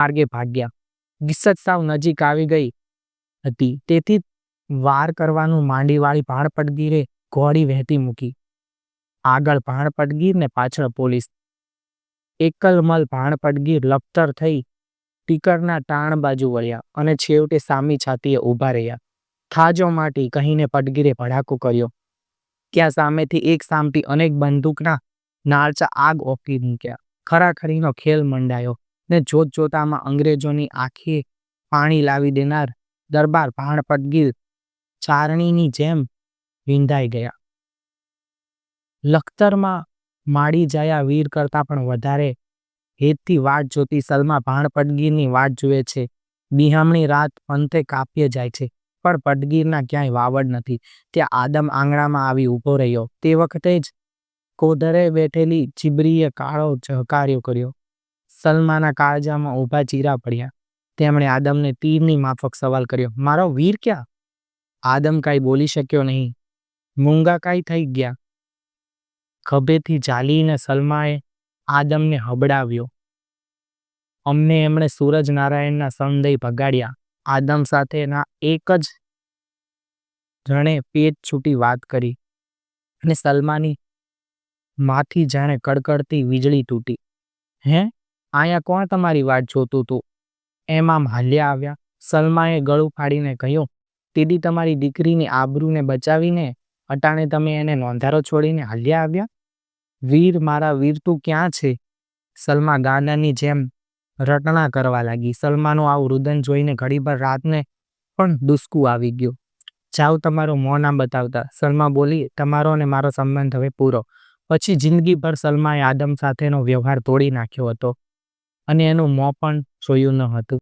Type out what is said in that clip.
માર્ગે ભાગ્યા. ગિસત સાવ નજીક આવી ગઈ હતી, તેથી વાર કરવાનું માંડીવાળી ભાણપટગીરે ઘોડી વહેતી મૂકી. આગળ ભાણપટગીર ને પાછળ પોલીસ. એકલમલ ભાણપટગીર લપતર થઈ ટીકરના ટાણ બાજુ વળ્યા અને છેવટે સામી છાતીએ ઊભા રહ્યા. થાજો માટી કહીને પટગીરે ભડાકો કર્યો. ત્યાં સામેથી એક સામટી અનેક બંદૂકના નાળચા આગ ઓકળી મૂક્યા. ખરાખરીનો ખેલ મંડાયો ને જોતજોતામાં અંગ્રેજોની આંખે પાણી લાવી દેનાર દરબાર ભાણપટગીર ચારણીની જેમ વિંધાઈ ગયા. લખતરમાં માડી જાયા વીર કરતાં પણ વધારે હેતથી વાટ જોતી સલમા ભાણપટગીરની વાટ જુએ છે. બિહામણી રાત પંથે કાપ્યે જાય છે, પણ પટગીરના ક્યાંય વાવડ નથી. ત્યાં આદમ આંગણામાં આવી ઊભો રહ્યો. તે વખતે જ કોધરે બેઠેલી ચીબરીએ કાળો ઝહકાર્યો કર્યો. સલમાના કાળજામાં ઊભા ચીરા પડ્યા. તેમણે આદમને તીરની માફક સવાલ કર્યો, મારો વીર ક્યાં? આદમ કાંઈ બોલી શક્યો નહીં. મૂંગા કાંઈ થઈ ગયા. ખભેથી ઝાલીને સલમાએ આદમને હબડાવ્યો. અમને એમણે સૂરજનારાયણના સંદેહ ભગાડ્યા. આદમ સાથેના એક જ જણે પેટ છૂટી વાત કરી અને સલમાની માથી જાણે કડકડતી વીજળી તૂટી. હે, અહીંયા કોણ તમારી વાટ જોતું તું? એમ આમ હાલ્યા આવ્યા. સલમાએ ગળું ફાડીને કહ્યું, તીદી તમારી દીકરીની આબરૂને બચાવીને અટાણે તમે એને નોંધારો છોડીને હાલ્યા આવ્યા? વીર, મારા વીર તું ક્યાં છે? સલમા ગાંડાની જેમ રટણા કરવા લાગી. સલમાનું આવું રુદન જોઈને ઘડીભર રાતને પણ દુસકું આવી ગયું. જાઓ, તમારું મોં ના બતાવતા, સલમા બોલી. તમારો અને મારો સંબંધ હવે પૂરો. પછી જિંદગીભર સલમાએ આદમ સાથેનો વ્યવહાર તોડી નાખ્યો હતો અને એનું મોં પણ જોયું ન હતું.